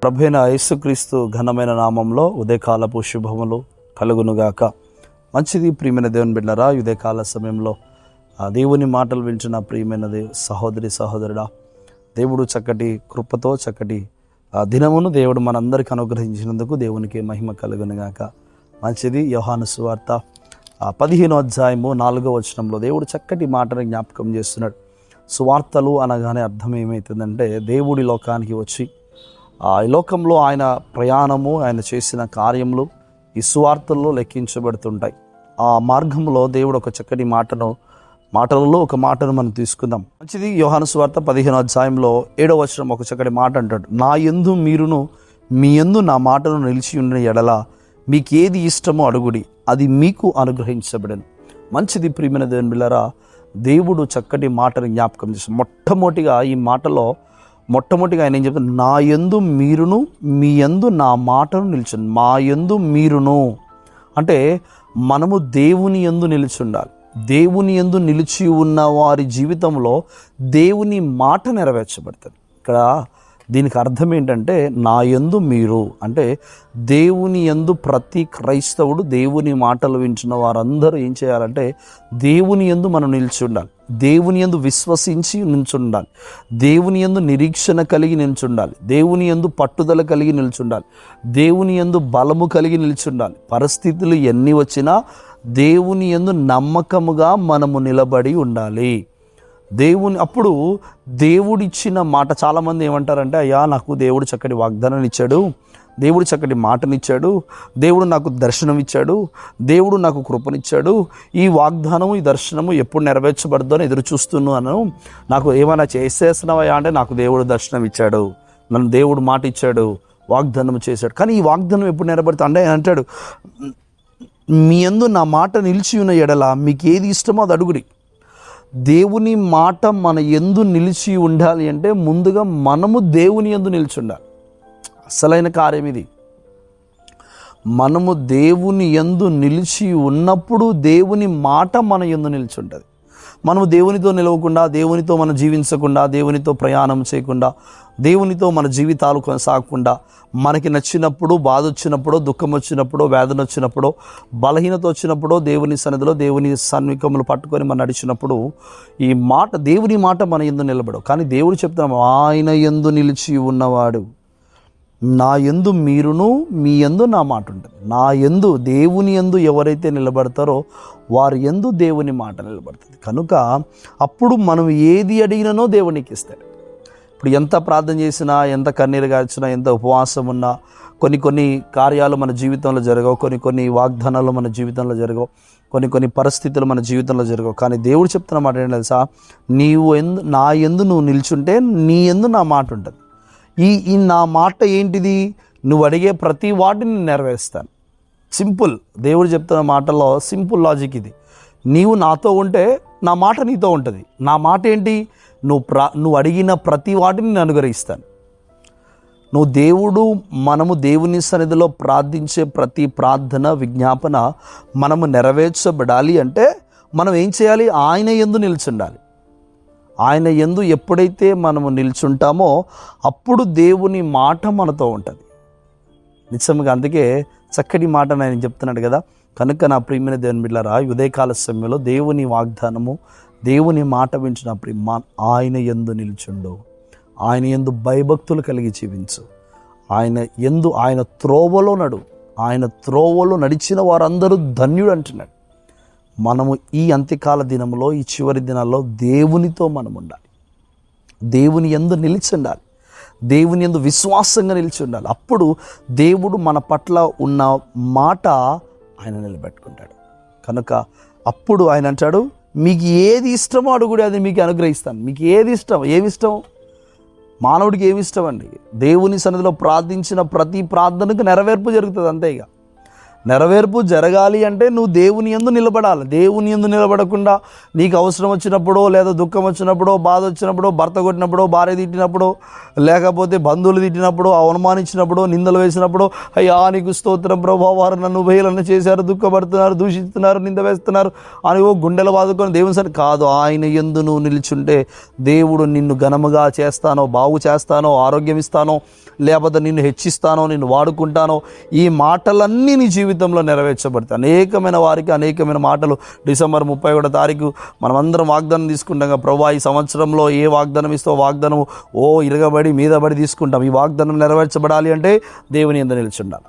ప్రభువైన యేసుక్రీస్తు ఘనమైన నామంలో ఉదయకాలపు శుభములు కలుగునుగాక. మంచిది ప్రియమైన దేవుని బిడ్డలారా, ఉదయకాల సమయంలో దేవుని మాటలు వింటున్న ప్రియమైన సహోదరి సహోదరుడా, దేవుడు చక్కటి కృపతో చక్కటి దినమును దేవుడు మనందరికీ అనుగ్రహించినందుకు దేవునికి మహిమ కలుగునుగాక. మంచిది. యోహాను సువార్త 15వ అధ్యాయము 4వ వచనంలో దేవుడు చక్కటి మాటను జ్ఞాపకం చేస్తున్నాడు. సువార్తలు అనగానే అర్థం ఏమవుతుందంటే, దేవుడి లోకానికి వచ్చి ఈ లోకంలో ఆయన ప్రయాణము, ఆయన చేసిన కార్యములు ఈ సువార్తల్లో లెక్కించబడుతుంటాయి. ఆ మార్గంలో దేవుడు ఒక చక్కటి మాటలలో ఒక మాటను మనం తీసుకుందాం. మంచిది. యోహాను సువార్త 15వ అధ్యాయంలో 7వ వచనం ఒక చక్కటి మాట అంటాడు, నా యందు మీరును మీ యందు నా మాటను నిలిచి ఉన్న ఎడల మీకేది ఇష్టమో అడుగుడి, అది మీకు అనుగ్రహించబడను. మంచిది ప్రియమైన దేవుని బిడ్డలారా, దేవుడు చక్కటి మాటను జ్ఞాపకం చేస్తాడు. మొట్టమొదటిగా ఈ మాటలో ఆయన ఏం చెప్తాడు, నా యందు మీరును మీ యందు నా మాటను నిలిచి. మా యందు మీరును అంటే మనము దేవుని యందు నిలిచి ఉండాలి. దేవుని యందు నిలిచి ఉన్న వారి జీవితంలో దేవుని మాట నెరవేర్చబడుతుంది. ఇక్కడ దీనికి అర్థం ఏంటంటే, నా యందు మీరు అంటే దేవుని యందు ప్రతి క్రైస్తవుడు, దేవుని మాటలు వింటున్న వారందరూ ఏం చేయాలంటే దేవుని యందు మనం నిలిచి ఉండాలి. దేవుని యందు విశ్వసించి నిల్చుండాలి. దేవుని యందు నిరీక్షణ కలిగి నిల్చుండాలి. దేవుని యందు పట్టుదల కలిగి నిల్చుండాలి. దేవుని యందు బలము కలిగి నిల్చుండాలి. పరిస్థితులు ఎన్ని వచ్చినా దేవుని యందు నమ్మకముగా మనము నిలబడి ఉండాలి. అప్పుడు దేవుడిచ్చిన మాట, చాలామంది ఏమంటారంటే, అయ్యా నాకు దేవుడు చక్కటి వాగ్దానం ఇచ్చాడు, దేవుడు చక్కటి మాటనిచ్చాడు, దేవుడు నాకు దర్శనం ఇచ్చాడు, దేవుడు నాకు కృపనిచ్చాడు, ఈ వాగ్దానము ఈ దర్శనము ఎప్పుడు నెరవేర్చబడదో అని ఎదురు చూస్తున్నాను, నాకు ఏమైనా చేసేస్తున్నావా అంటే నాకు దేవుడు దర్శనం ఇచ్చాడు, నన్ను దేవుడు మాట ఇచ్చాడు, వాగ్దానం చేశాడు, కానీ ఈ వాగ్దానం ఎప్పుడు నెరవేరుతా అంటే అంటాడు, మీ యందు నా మాట నిలిచి ఉన్న ఎడల మీకు ఏది ఇష్టమో అది అడుగుడి. దేవుని మాట మన యందు నిలిచి ఉండాలి అంటే ముందుగా మనము దేవుని యందు నిలిచి ఉండాలి. అసలైన కార్యం ఇది. మనము దేవుని యందు నిలిచి ఉన్నప్పుడు దేవుని మాట మన యందు నిలిచి ఉంటుంది. మనము దేవునితో నిలవకుండా, దేవునితో మనం జీవించకుండా, దేవునితో ప్రయాణం చేయకుండా, దేవునితో మన జీవితాలు కొనసాగకుండా, మనకి నచ్చినప్పుడు, బాధ వచ్చినప్పుడు, దుఃఖం వచ్చినప్పుడు, వేదన వచ్చినప్పుడు, బలహీనత వచ్చినప్పుడు దేవుని సన్నిధిలో దేవుని సన్నికములు పట్టుకొని మనం నడిచినప్పుడు ఈ మాట, దేవుని మాట మన యందు నిలబడవు. కానీ దేవుడు చెప్తున్నాము, ఆయన యందు నిలిచి ఉన్నవాడు, నా యందు మీరును మీ యందు నా మాట ఉంటుంది. నా యందు, దేవుని యందు ఎవరైతే నిలబడతారో వారి యందు దేవుని మాట నిలబడుతుంది. కనుక అప్పుడు మనం ఏది అడిగిననో దేవునికి ఇస్తాడు. ఇప్పుడు ఎంత ప్రార్థన చేసినా, ఎంత కన్నీరు గార్చినా, ఎంత ఉపవాసం ఉన్నా కొన్ని కార్యాలు మన జీవితంలో జరగవు, కొన్ని వాగ్దానాలు మన జీవితంలో జరగవు, కొన్ని పరిస్థితులు మన జీవితంలో జరగవు. కానీ దేవుడు చెప్తున్న మాట ఏంటి తెలుసా, నా యందు నువ్వు నిల్చుంటే నీ యందు నా మాట ఉంటుంది. ఈ నా మాట ఏంటిది, నువ్వు అడిగే ప్రతి వాటిని నెరవేరుస్తాను. సింపుల్. దేవుడు చెప్తున్న మాటలో సింపుల్ లాజిక్ ఇది. నీవు నాతో ఉంటే నా మాట నీతో ఉంటుంది. నా మాట ఏంటి, నువ్వు అడిగిన ప్రతి వాటిని నేను అనుగ్రహిస్తాను. మనము దేవుని సన్నిధిలో ప్రార్థించే ప్రతి ప్రార్థన, విజ్ఞాపన మనము నెరవేర్చబడాలి అంటే మనం ఏం చేయాలి, ఆయన యందు నిల్చుండాలి. ఆయన యందు ఎప్పుడైతే మనము నిల్చుంటామో అప్పుడు దేవుని మాట మనతో ఉంటుంది. నిజంగా అందుకే చక్కటి మాట నేను చెప్తున్నాడు కదా. కనుక నా ప్రియమైన దేవుని బిడ్డలారా, ఉదయకాల సమయంలో దేవుని వాగ్దానము, దేవుని మాట వింటున్న ఆయన యందు నిల్చుండు. ఆయన యందు భయభక్తులు కలిగి జీవించు. ఆయన త్రోవలో నడు. ఆయన త్రోవలో నడిచిన వారందరూ ధన్యుడు అంటున్నాడు. మనము ఈ అంత్యకాల దినంలో, ఈ చివరి దినాల్లో దేవునితో మనం ఉండాలి. దేవుని యందు నిలిచి ఉండాలి. దేవుని యందు విశ్వాసంగా నిలిచి ఉండాలి. అప్పుడు దేవుడు మన పట్ల ఉన్న మాట ఆయన నిలబెట్టుకుంటాడు. కనుక అప్పుడు ఆయన అంటాడు, మీకు ఏది ఇష్టమో అడుగుడి, అది మీకు అనుగ్రహిస్తాను. మీకు ఏది ఇష్టం, ఏమిష్టం? మానవుడికి ఏమిష్టం అండి? దేవుని సన్నిధిలో ప్రార్థించిన ప్రతి ప్రార్థనకు నెరవేర్పు జరుగుతుంది. అంతే. ఇక నెరవేర్పు జరగాలి అంటే నువ్వు దేవుని యందు నిలబడాలి. దేవుని యందు నిలబడకుండా నీకు అవసరం వచ్చినప్పుడో, లేదా దుఃఖం వచ్చినప్పుడో, బాధ వచ్చినప్పుడో, భర్త కొట్టినప్పుడో, భార్య తిట్టినప్పుడో, లేకపోతే బంధువులు తిట్టినప్పుడో, అవమానించినప్పుడో, నిందలు వేసినప్పుడు, అయ్యా నీకు స్తోత్రం ప్రభా, వారు నన్ను వేలన చేశారు, దుఃఖపడుతున్నారు, దూషిస్తున్నారు, నింద వేస్తున్నారు అని గుండెలు బాదుకొని దేవుని సరే కాదు. ఆయన యందు నువ్వు నిల్చుంటే దేవుడు నిన్ను ఘనముగా చేస్తానో, బాగు చేస్తానో, ఆరోగ్యం ఇస్తానో, లేకపోతే నిన్ను హెచ్చిస్తానో, నిన్ను వాడుకుంటానో, ఈ మాటలన్నీ నీ జీవితంలో నెరవేర్చబడతాయి. అనేకమైన వారికి అనేకమైన మాటలు. డిసెంబర్ 31వ తారీఖు మనమందరం వాగ్దానం తీసుకుంటాం. ప్రభా ఈ సంవత్సరంలో ఏ వాగ్దానం ఇస్తావు, వాగ్దానం ఇరగబడి మీదబడి తీసుకుంటాం. ఈ వాగ్దానం నెరవేర్చబడాలి అంటే దేవుని యందు నిలిచుండాలి.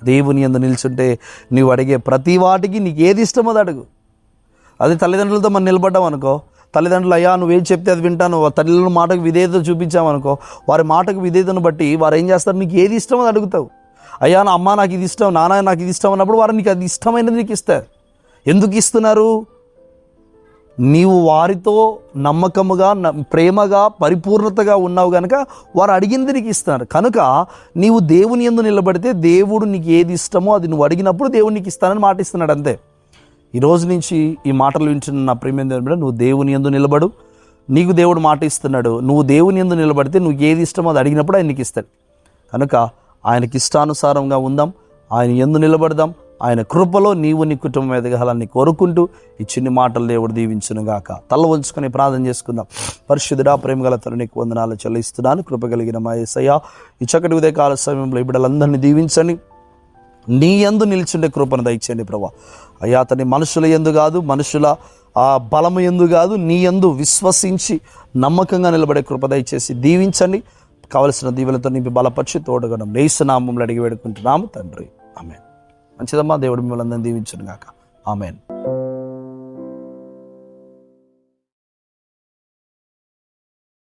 దేవుని యందు నిల్చుంటే నీవు అడిగే ప్రతి వాటికి నీకు ఏది ఇష్టమో అది అడుగు. అదే తల్లిదండ్రులతో మనం నిలబడ్డాం అనుకో, తల్లిదండ్రులు అయ్యా నువ్వేం చెప్తే అది వింటాను, తల్లిదండ్రుల మాటకు విధేయత చూపించామనుకో, వారి మాటకు విధేయతను బట్టి వారు ఏం చేస్తారు, నీకు ఏది ఇష్టమో అది అడుగుతావు. అయ్యా నా అమ్మ నాకు ఇది ఇష్టం, నాన్న నాకు ఇది ఇష్టం అన్నప్పుడు వారు నీకు అది ఇష్టమైనది నీకు ఇస్తారు. ఎందుకు ఇస్తున్నారు? నీవు వారితో నమ్మకముగా, ప్రేమగా, పరిపూర్ణతగా ఉన్నావు కనుక వారు అడిగింది నీకు ఇస్తున్నారు. కనుక నీవు దేవుని యందు నిలబడితే దేవుడు నీకు ఏది ఇష్టమో అది నువ్వు అడిగినప్పుడు దేవుడు నీకు ఇస్తానని మాట ఇస్తున్నాడు అంతే. ఈ రోజు నుంచి ఈ మాటలు వింటున్న నా ప్రియమైన దేవుని బిడ్డ, నువ్వు దేవుని యందు నిలబడు. నీకు దేవుడు మాట ఇస్తున్నాడు. నువ్వు దేవుని యందు నిలబడితే నువ్వు ఏది ఇష్టమో అది అడిగినప్పుడు ఆయన నీకు ఇస్తాడు. కనుక ఆయనకి ఇష్టానుసారంగా ఉందాం, ఆయన యందు నిలబడదాం. ఆయన కృపలో నీవు నీ కుటుంబం ఎదగాలని కోరుకుంటూ ఈ చిన్ని మాటలు దేవుడు దీవించునుగాక. తల వంచుకొని ప్రార్థన చేసుకుందాం. పరిశుద్ధుడా, ప్రేమగల తండ్రి, నీకు వందనాలు చెల్లిస్తున్నాను. కృప కలిగిన మా యేసయ్య, ఈ చక్కటి ఉదయకాల సమయంలో ఈ బిడ్డలందరినీ దీవించండి. నీ యందు నిల్చుండే కృపను దయచేయండి ప్రభా. అయ్యా అతని మనుషుల యందు కాదు, మనుషుల బలము యందు కాదు, నీ యందు విశ్వసించి నమ్మకంగా నిలబడే కృప దయచేసి దీవించండి. కావలసిన దీవెలతో నింపి బలపరిచి తోడుగడం యేసు నామములో అడిగి వేడుకుంటున్నాము తండ్రి. ఆమేన్. మంచిదమ్మా. దేవుడు మిమ్మల్ని అందరినీ దీవించును గాక. ఆమేన్.